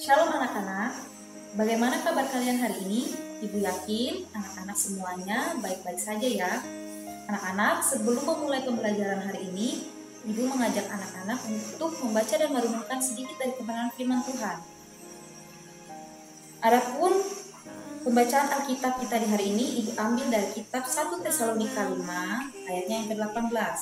Shalom anak-anak, bagaimana kabar kalian hari ini? Ibu yakin anak-anak semuanya baik-baik saja ya. Anak-anak, sebelum memulai pembelajaran hari ini, Ibu mengajak anak-anak untuk membaca dan merenungkan sedikit dari kebenaran firman Tuhan. Adapun pembacaan Alkitab kita di hari ini, Ibu ambil dari kitab 1 Tesalonika 5 ayatnya yang ke-18.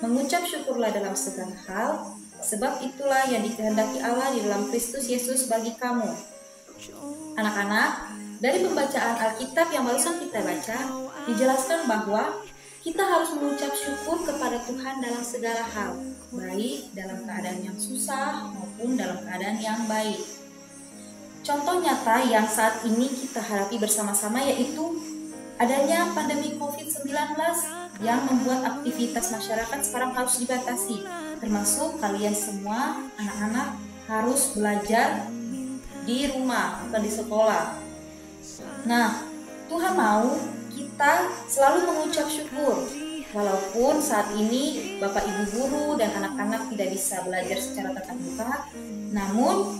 Mengucap syukurlah dalam segala hal, sebab itulah yang dikehendaki Allah di dalam Kristus Yesus bagi kamu. Anak-anak, dari pembacaan Alkitab yang barusan kita baca, dijelaskan bahwa kita harus mengucap syukur kepada Tuhan dalam segala hal, baik dalam keadaan yang susah maupun dalam keadaan yang baik. Contoh nyata yang saat ini kita hadapi bersama-sama yaitu adanya pandemi COVID-19 yang membuat aktivitas masyarakat sekarang harus dibatasi, termasuk kalian semua anak-anak harus belajar di rumah, bukan di sekolah. Nah, Tuhan mau kita selalu mengucap syukur, walaupun saat ini Bapak Ibu guru dan anak-anak tidak bisa belajar secara tatap muka, namun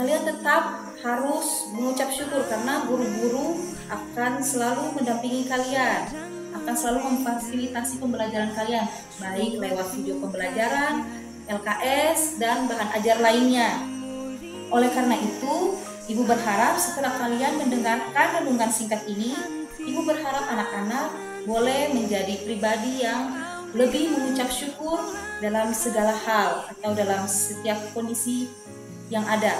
kalian tetap harus mengucap syukur karena guru-guru akan selalu mendampingi kalian, akan selalu memfasilitasi pembelajaran kalian, baik lewat video pembelajaran, LKS, dan bahan ajar lainnya. Oleh karena itu, Ibu berharap setelah kalian mendengarkan renungan singkat ini, Ibu berharap anak-anak boleh menjadi pribadi yang lebih mengucap syukur dalam segala hal atau dalam setiap kondisi yang ada.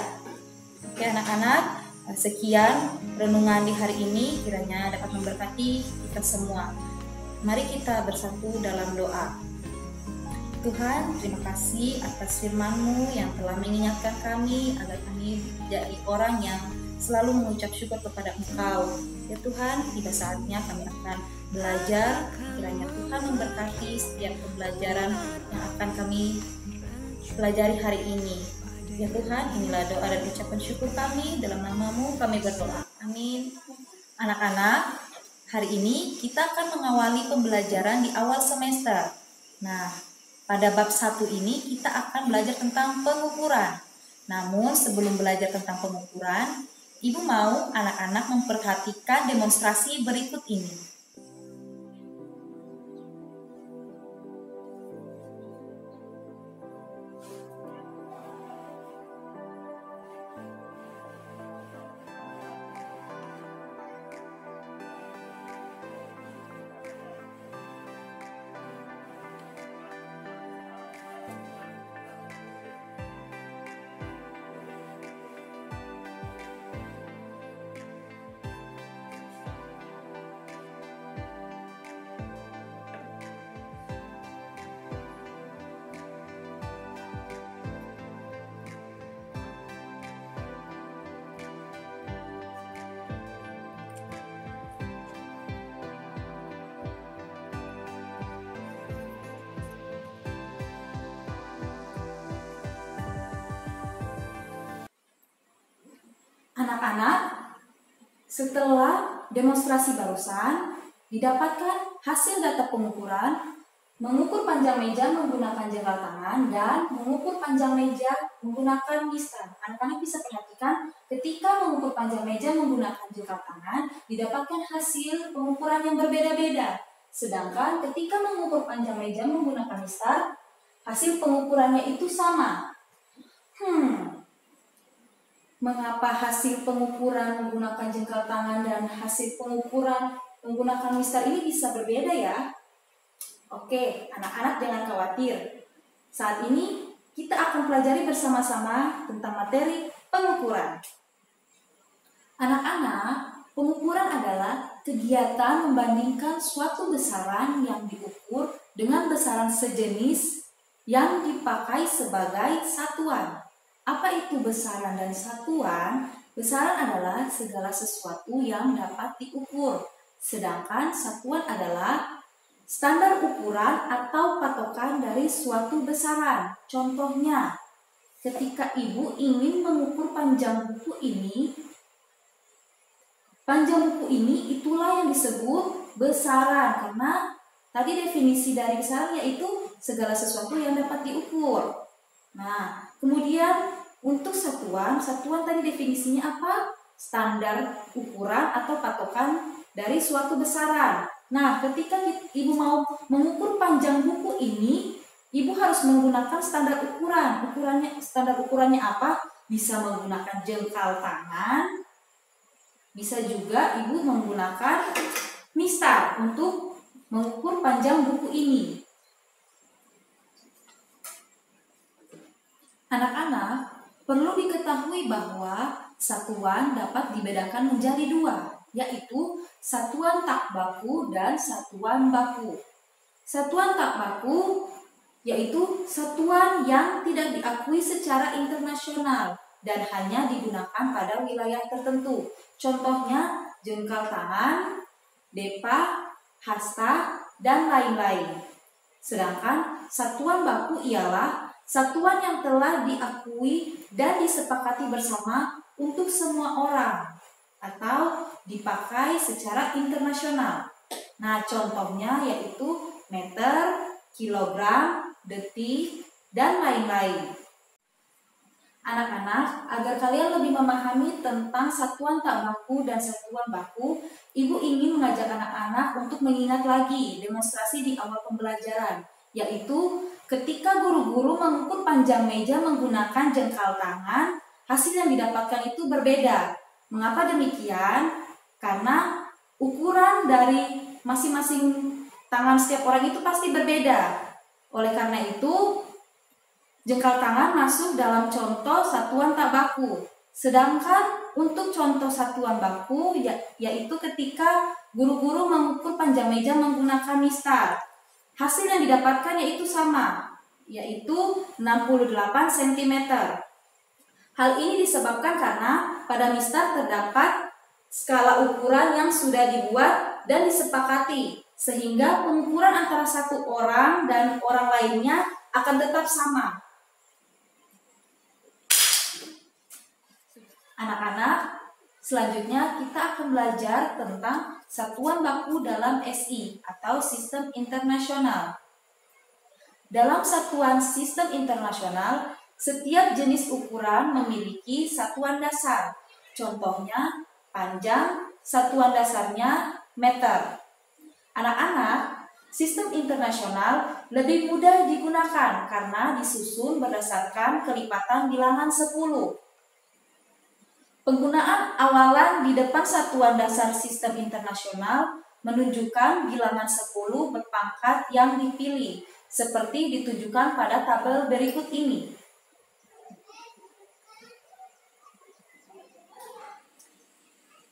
Oke anak-anak, sekian renungan di hari ini, kiranya dapat memberkati kita semua. Mari kita bersatu dalam doa. Tuhan, terima kasih atas firman-Mu yang telah mengingatkan kami agar kami menjadi orang yang selalu mengucap syukur kepada Engkau. Ya Tuhan, tiba saatnya kami akan belajar, kiranya Tuhan memberkati setiap pembelajaran yang akan kami pelajari hari ini. Ya Tuhan, inilah doa dan ucapan syukur kami, dalam nama-Mu kami berdoa. Amin. Anak-anak, hari ini kita akan mengawali pembelajaran di awal semester. Nah, pada bab 1 ini kita akan belajar tentang pengukuran. Namun sebelum belajar tentang pengukuran, Ibu mau anak-anak memperhatikan demonstrasi berikut ini. Anak-anak, setelah demonstrasi barusan, didapatkan hasil data pengukuran, mengukur panjang meja menggunakan jengkal tangan, dan mengukur panjang meja menggunakan mistar. Anak-anak bisa perhatikan, ketika mengukur panjang meja menggunakan jengkal tangan, didapatkan hasil pengukuran yang berbeda-beda. Sedangkan ketika mengukur panjang meja menggunakan mistar, hasil pengukurannya itu sama. Mengapa hasil pengukuran menggunakan jengkal tangan dan hasil pengukuran menggunakan mistar ini bisa berbeda ya? Oke, anak-anak jangan khawatir. Saat ini kita akan pelajari bersama-sama tentang materi pengukuran. Anak-anak, pengukuran adalah kegiatan membandingkan suatu besaran yang diukur dengan besaran sejenis yang dipakai sebagai satuan. Apa itu besaran dan satuan? Besaran adalah segala sesuatu yang dapat diukur, sedangkan satuan adalah standar ukuran atau patokan dari suatu besaran. Contohnya, ketika ibu ingin mengukur panjang buku ini itulah yang disebut besaran, karena tadi definisi dari besaran yaitu segala sesuatu yang dapat diukur. Nah, kemudian untuk satuan tadi definisinya apa? Standar ukuran atau patokan dari suatu besaran. Nah, ketika Ibu mau mengukur panjang buku ini, Ibu harus menggunakan standar ukuran. Standar ukurannya apa? Bisa menggunakan jengkal tangan, bisa juga Ibu menggunakan mistar untuk mengukur panjang buku ini. Anak-anak, perlu diketahui bahwa satuan dapat dibedakan menjadi dua, yaitu satuan tak baku dan satuan baku. Satuan tak baku yaitu satuan yang tidak diakui secara internasional dan hanya digunakan pada wilayah tertentu. Contohnya jengkal tangan, depa, hasta, dan lain-lain. Sedangkan satuan baku ialah satuan yang telah diakui dan disepakati bersama untuk semua orang atau dipakai secara internasional. Nah, contohnya yaitu meter, kilogram, detik, dan lain-lain. Anak-anak, agar kalian lebih memahami tentang satuan tak baku dan satuan baku, Ibu ingin mengajak anak-anak untuk mengingat lagi demonstrasi di awal pembelajaran, yaitu ketika guru-guru mengukur panjang meja menggunakan jengkal tangan, hasil yang didapatkan itu berbeda. Mengapa demikian? Karena ukuran dari masing-masing tangan setiap orang itu pasti berbeda. Oleh karena itu, jengkal tangan masuk dalam contoh satuan tak baku. Sedangkan untuk contoh satuan baku yaitu ketika guru-guru mengukur panjang meja menggunakan mistar. Hasil yang didapatkan yaitu sama, yaitu 68 cm. Hal ini disebabkan karena pada mistar terdapat skala ukuran yang sudah dibuat dan disepakati, sehingga pengukuran antara satu orang dan orang lainnya akan tetap sama. Anak-anak, selanjutnya kita akan belajar tentang satuan baku dalam SI atau sistem internasional. Dalam satuan sistem internasional, setiap jenis ukuran memiliki satuan dasar. Contohnya, panjang, satuan dasarnya meter. Anak-anak, sistem internasional lebih mudah digunakan karena disusun berdasarkan kelipatan bilangan 10. Penggunaan awalan di depan satuan dasar sistem internasional menunjukkan bilangan 10 berpangkat yang dipilih, seperti ditunjukkan pada tabel berikut ini.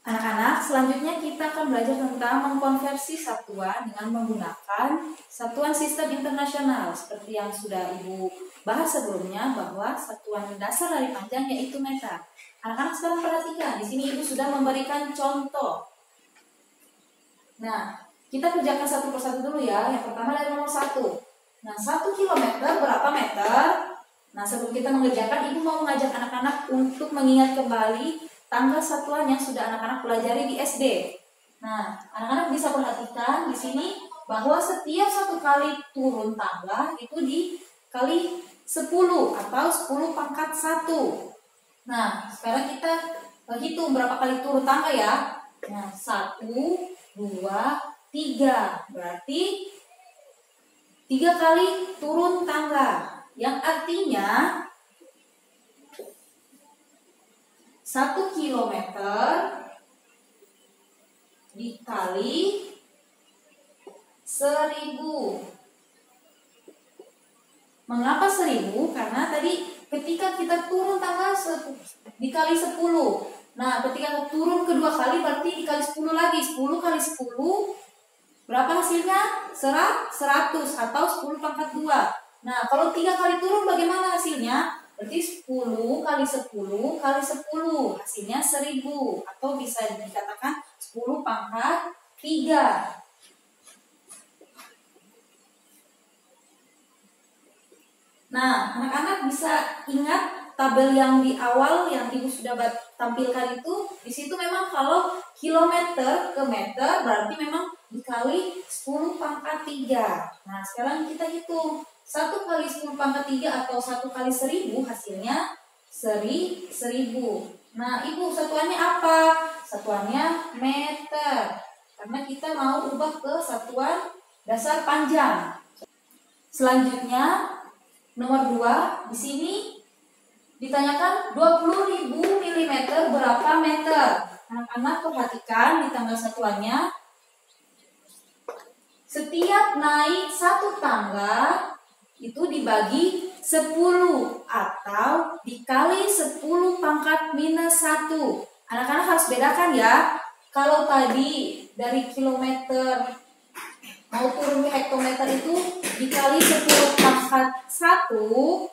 Anak-anak, selanjutnya kita akan belajar tentang mengkonversi satuan dengan menggunakan satuan sistem internasional. Seperti yang sudah Ibu bahas sebelumnya, bahwa satuan dasar dari panjang yaitu meter. Anak-anak sekarang perhatikan, di sini Ibu sudah memberikan contoh. Nah, kita kerjakan satu persatu dulu ya. Yang pertama dari nomor 1. Nah, 1 kilometer berapa meter? Nah, sebelum kita mengerjakan, Ibu mau mengajak anak-anak untuk mengingat kembali tanggal satuan yang sudah anak-anak pelajari di SD. Nah, anak-anak bisa perhatikan di sini bahwa setiap satu kali turun tangga itu dikali 10 atau 10 pangkat 1. Nah, sekarang kita hitung berapa kali turun tangga ya. Nah, 1, 2, 3. Berarti 3 kali turun tangga. Yang artinya 1 kilometer dikali 1000. Mengapa 1000? Karena tadi ketika kita turun tangga dikali 10. Nah, ketika turun kedua kali berarti dikali 10 lagi. 10 kali 10 berapa hasilnya? 100 atau 10 pangkat 2. Nah, kalau 3 kali turun bagaimana hasilnya? Berarti 10 kali 10 kali 10. Hasilnya 1000 atau bisa dikatakan 10 pangkat 3. Nah, anak-anak bisa ingat tabel yang di awal yang Ibu sudah tampilkan itu. Di situ memang kalau kilometer ke meter berarti memang dikali 10 pangkat 3. Nah, sekarang kita hitung 1 kali 10 pangkat 3 atau 1 kali 1000 hasilnya 1000. Nah, Ibu, satuannya apa? Satuannya meter. Karena kita mau ubah ke satuan dasar panjang. Selanjutnya, nomor 2, di sini ditanyakan 20.000 mm berapa meter? Anak-anak perhatikan di tangga satuannya. Setiap naik satu tangga itu dibagi 10 atau dikali 10 pangkat minus 1. Anak-anak harus bedakan ya. Kalau tadi dari kilometer mau turun ke hektometer itu dikali 10 pangkat 1.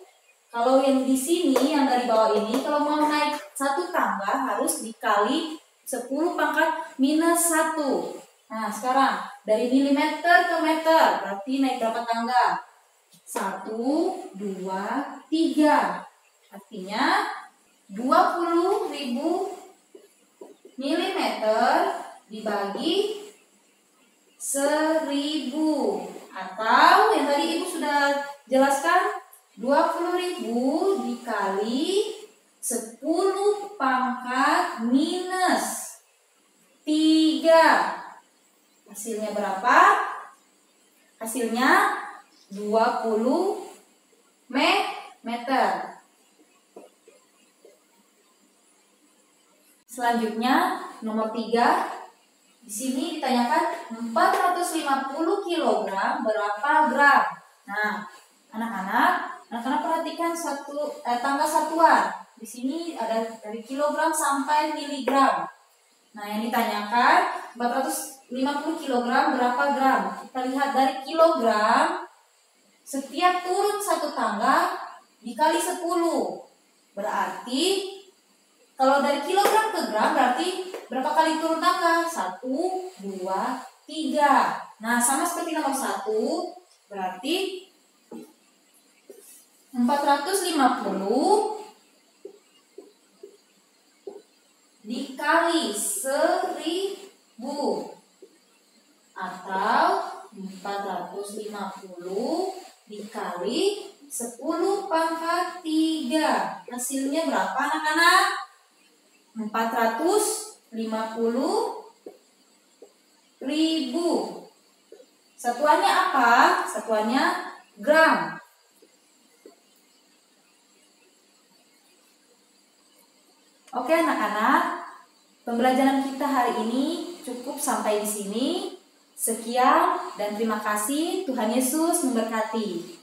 Kalau yang di sini, yang dari bawah ini, kalau mau naik satu tangga harus dikali 10 pangkat minus 1. Nah, sekarang dari milimeter ke meter, berarti naik berapa tangga? 1, 2, 3. Artinya 20.000 milimeter dibagi 1000. Atau yang tadi Ibu sudah jelaskan, 20.000 dikali 10 pangkat minus 3. Hasilnya berapa? Hasilnya 20 meter. Selanjutnya nomor 3. Di sini ditanyakan 450 kg berapa gram? Nah, anak-anak perhatikan tangga satuan. Di sini ada dari kilogram sampai miligram. Nah, yang ditanyakan 450 kg berapa gram? Kita lihat dari kilogram, setiap turun satu tangga dikali 10. Berarti kalau dari kilogram ke gram berarti berapa kali turun tangga? 1, 2, 3. Nah, sama seperti nomor 1, berarti 450 dikali 1000 atau 450 dikali 10 pangkat 3. Hasilnya berapa anak-anak? 450.000. Satuannya apa? Satuannya gram. Oke anak-anak, pembelajaran kita hari ini cukup sampai di sini. Sekian dan terima kasih. Tuhan Yesus memberkati.